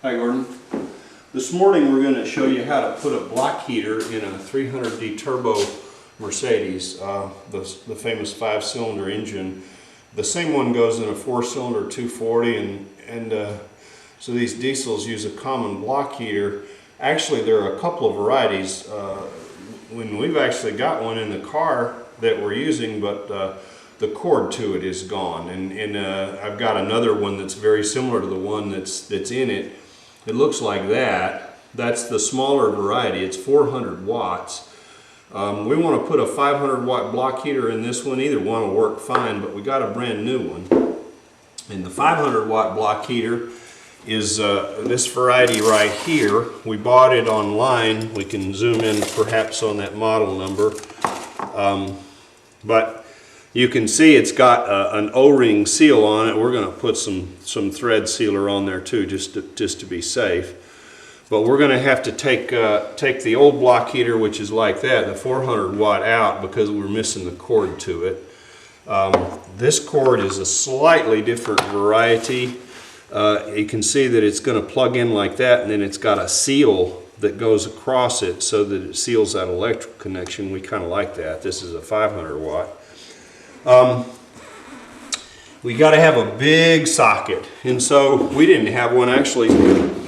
Hi Gordon. This morning we're going to show you how to put a block heater in a 300D turbo Mercedes, the famous 5-cylinder engine. The same one goes in a 4-cylinder 240 and so these diesels use a common block heater. Actually there are a couple of varieties. When we've actually got one in the car that we're using, but the cord to it is gone, and I've got another one that's very similar to the one that's in it. It looks like that. That's the smaller variety. It's 400 watts. We want to put a 500 watt block heater in this one. Either one will work fine, but we got a brand new one. And the 500 watt block heater is this variety right here. We bought it online. We can zoom in perhaps on that model number. But you can see it's got an O-ring seal on it. We're going to put some thread sealer on there too, just to be safe. But we're going to have to take the old block heater, which is like that, the 400 watt, out because we're missing the cord to it. This cord is a slightly different variety. You can see that it's going to plug in like that, and then it's got a seal that goes across it so that it seals that electrical connection. We kind of like that. This is a 500 watt. We got to have a big socket, and so we didn't have one actually.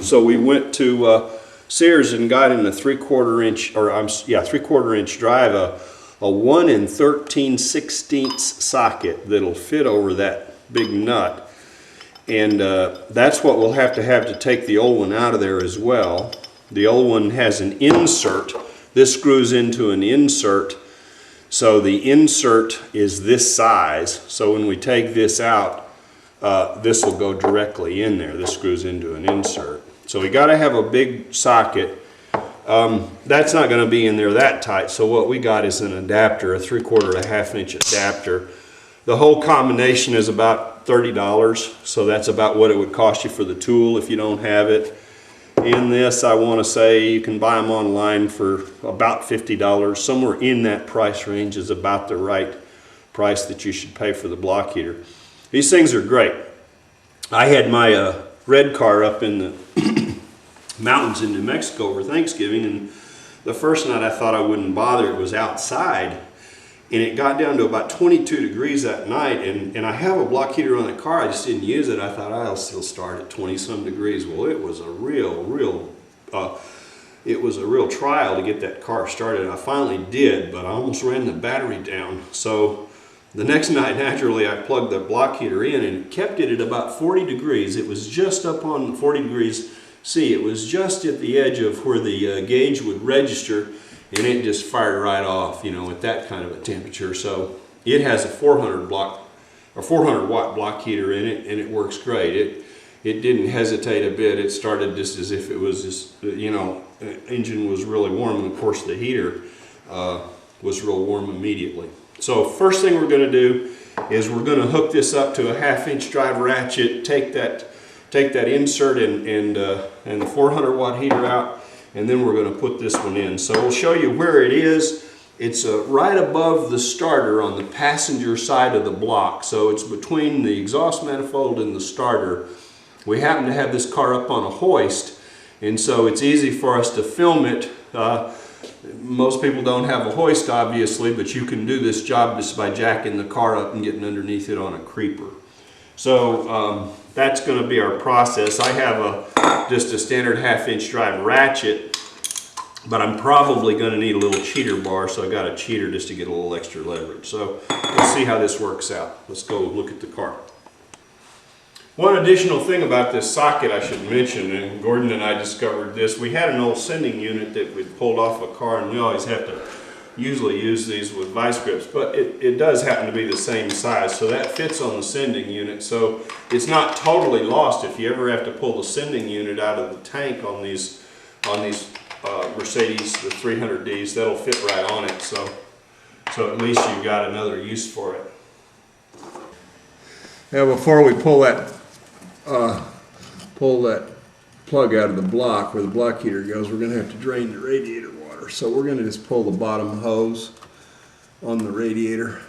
So we went to Sears and got in a 3/4 inch, or 3/4 inch drive, a 1 13/16 socket that'll fit over that big nut, and that's what we'll have to take the old one out of there as well. The old one has an insert. This screws into an insert. So the insert is this size, so when we take this out, this will go directly in there. This screws into an insert. So we got to have a big socket. That's not going to be in there that tight, so what we got is an adapter, a 3/4 to 1/2 inch adapter. The whole combination is about $30, so that's about what it would cost you for the tool if you don't have it. In this, I want to say you can buy them online for about $50. Somewhere in that price range is about the right price that you should pay for the block heater. These things are great. I had my red car up in the mountains in New Mexico over Thanksgiving, and the first night I thought I wouldn't bother. It was outside, and it got down to about 22 degrees that night, and I have a block heater on the car. I just didn't use it. I thought I'll still start at 20-some degrees. Well, it was a real trial to get that car started. I finally did, but I almost ran the battery down. So the next night, naturally, I plugged the block heater in, and it kept it at about 40 degrees. It was just up on 40 degrees C. It was just at the edge of where the gauge would register, and it just fired right off, you know, at that kind of a temperature. So it has a 400 watt block heater in it, and it works great. It didn't hesitate a bit. It started just as if it was just, you know, the engine was really warm, and of course the heater was real warm immediately. So first thing we're going to do is we're going to hook this up to a 1/2 inch drive ratchet, take that insert and the 400 watt heater out, and then we're going to put this one in. So we'll show you where it is. It's right above the starter on the passenger side of the block. So it's between the exhaust manifold and the starter. We happen to have this car up on a hoist, and so it's easy for us to film it. Most people don't have a hoist, obviously, but you can do this job just by jacking the car up and getting underneath it on a creeper. So that's going to be our process. I have just a standard 1/2 inch drive ratchet, but I'm probably going to need a little cheater bar, so I got a cheater just to get a little extra leverage. So let's see how this works out. Let's go look at the car. One additional thing about this socket I should mention, and Gordon and I discovered this. We had an old sending unit that we pulled off a car, and we always have to usually use these with vice grips, but it does happen to be the same size, so that fits on the sending unit. So it's not totally lost if you ever have to pull the sending unit out of the tank on these Mercedes, the 300Ds. That'll fit right on it, so at least you've got another use for it. Now before we pull that plug out of the block where the block heater goes, we're going to have to drain the radiator water. So we're going to just pull the bottom hose on the radiator.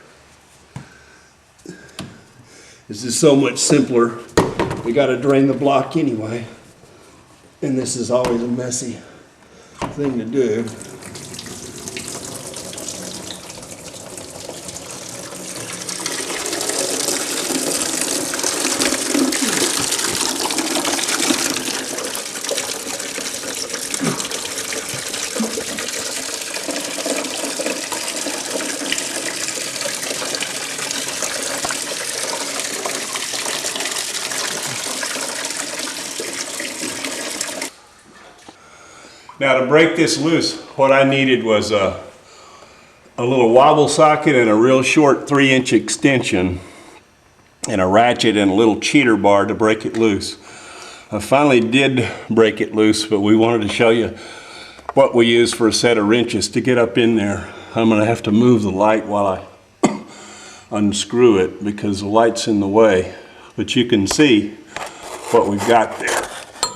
This is so much simpler. We got to drain the block anyway. And this is always a messy thing to do. Now to break this loose, what I needed was a little wobble socket and a real short 3-inch extension and a ratchet and a little cheater bar to break it loose. I finally did break it loose, but we wanted to show you what we use for a set of wrenches to get up in there. I'm going to have to move the light while I unscrew it because the light's in the way, but you can see what we've got there.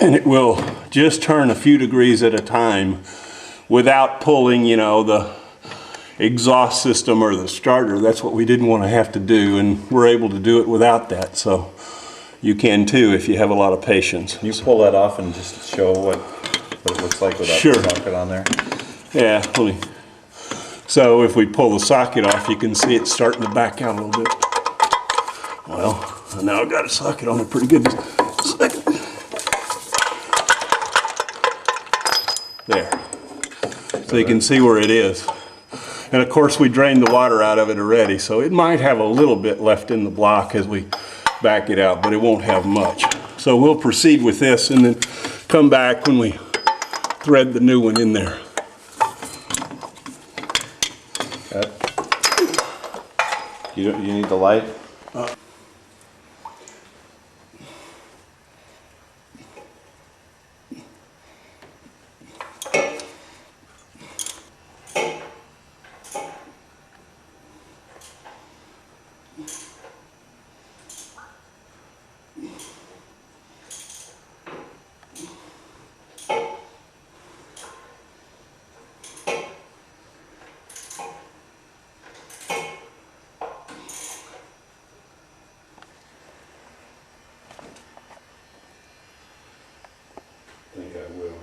And it will just turn a few degrees at a time without pulling, you know, the exhaust system or the starter. That's what we didn't want to have to do, and we're able to do it without that. So you can too if you have a lot of patience. Can you pull that off and just show what it looks like without Sure. the socket on there? Yeah, let me. So if we pull the socket off, you can see it starting to back out a little bit. Well, now I've got a socket on it pretty good. Second. There. So you can see where it is. And of course we drained the water out of it already, so it might have a little bit left in the block as we back it out, but it won't have much. So we'll proceed with this and then come back when we thread the new one in there. You need the light? I think I will.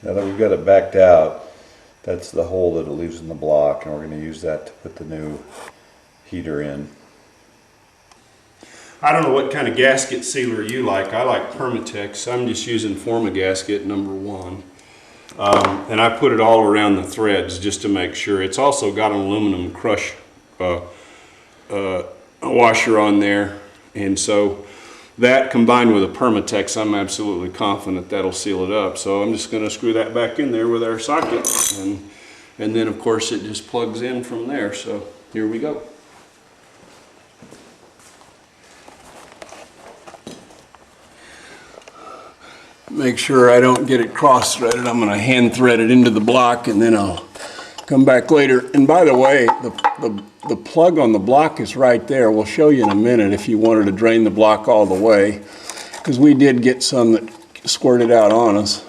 Now that we've got it backed out, that's the hole that it leaves in the block, and we're going to use that to put the new heater in. I don't know what kind of gasket sealer you like. I like Permatex. I'm just using Formagasket #1. And I put it all around the threads just to make sure. It's also got an aluminum crush washer on there. And so that combined with a Permatex, I'm absolutely confident that'll seal it up. So I'm just going to screw that back in there with our socket. And then of course it just plugs in from there. So here we go. Make sure I don't get it cross-threaded. I'm going to hand thread it into the block and then I'll come back later. And by the way, the plug on the block is right there. We'll show you in a minute if you wanted to drain the block all the way, because we did get some that squirted out on us.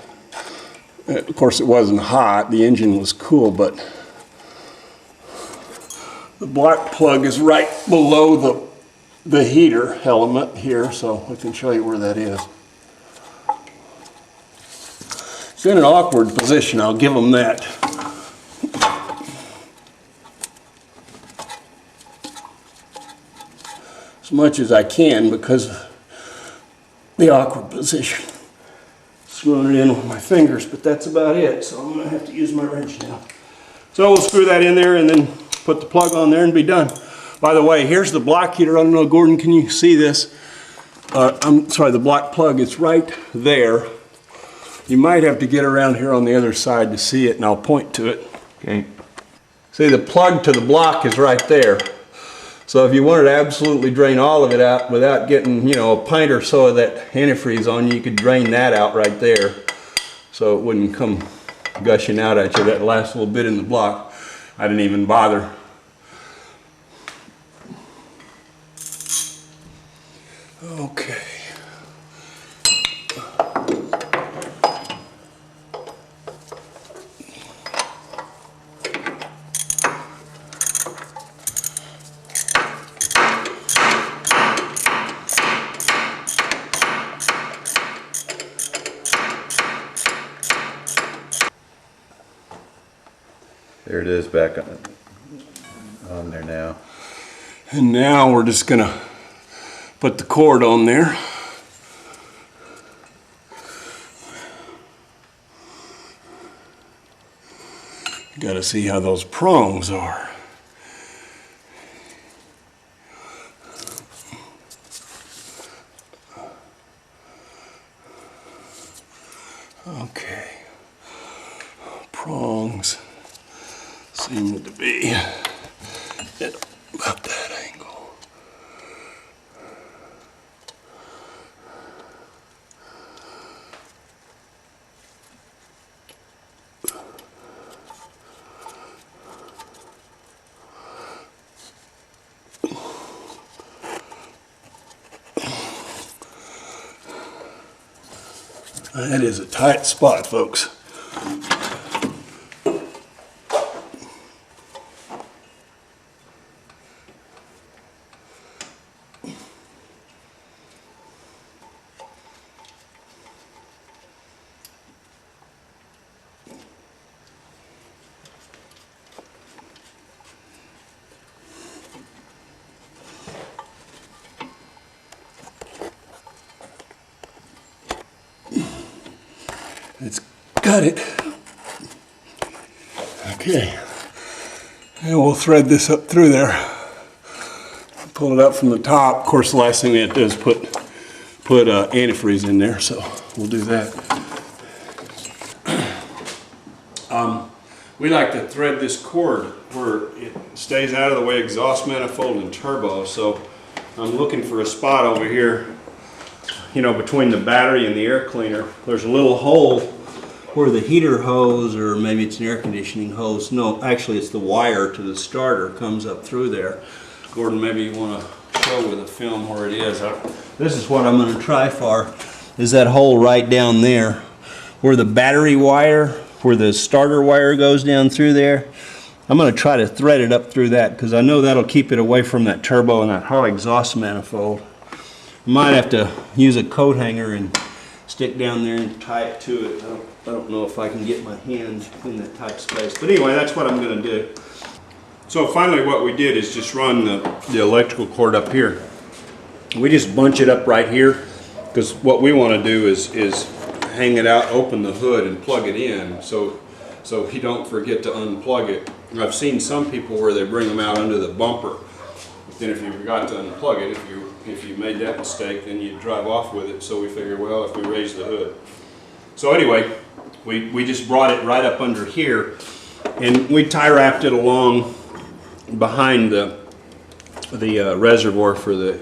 Of course it wasn't hot, the engine was cool, but the block plug is right below the heater element here, so I can show you where that is. It's in an awkward position, I'll give them that. As much as I can because of the awkward position. Screwing it in with my fingers, but that's about it, so I'm going to have to use my wrench now. So we'll screw that in there and then put the plug on there and be done. By the way, here's the block heater. I don't know, Gordon, can you see this? I'm sorry, the block plug is right there. You might have to get around here on the other side to see it, and I'll point to it. Okay. See, the plug to the block is right there. So if you wanted to absolutely drain all of it out without getting, you know, a pint or so of that antifreeze on you, you could drain that out right there. So it wouldn't come gushing out at you that last little bit in the block. I didn't even bother. Okay. There it is back on there now. And now we're just gonna put the cord on there. Got to see how those prongs are. Okay. Prongs seem to be at about that angle. That is a tight spot, folks. It's got it. Okay. And we'll thread this up through there. Pull it up from the top. Of course, the last thing we have to do is put antifreeze in there, so we'll do that. We like to thread this cord where it stays out of the way exhaust manifold and turbo, so I'm looking for a spot over here, you know, between the battery and the air cleaner. There's a little hole where the heater hose, or maybe it's an air conditioning hose. No, actually it's the wire to the starter comes up through there. Gordon, maybe you want to show with a film where it is. This is what I'm going to try for, is that hole right down there where the battery wire, where the starter wire goes down through there. I'm going to try to thread it up through that because I know that'll keep it away from that turbo and that hard exhaust manifold. Might have to use a coat hanger and stick down there and tie it to it. I don't know if I can get my hand in that tight space. But anyway, that's what I'm going to do. So finally what we did is just run the electrical cord up here. We just bunch it up right here because what we want to do is hang it out, open the hood and plug it in so you don't forget to unplug it. I've seen some people where they bring them out under the bumper. But then if you forgot to unplug it, if you made that mistake, then you'd drive off with it. So we figured, well, if we raise the hood. So anyway, we just brought it right up under here, and we tie wrapped it along behind the reservoir for the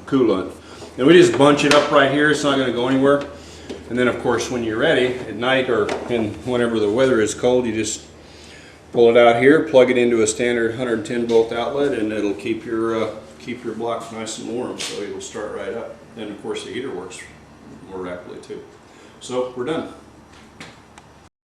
coolant. And we just bunch it up right here. It's not going to go anywhere. And then, of course, when you're ready at night or whenever the weather is cold, you just pull it out here, plug it into a standard 110 volt outlet, and it'll keep your block nice and warm. So it'll start right up. And of course, the heater works more rapidly too. So we're done.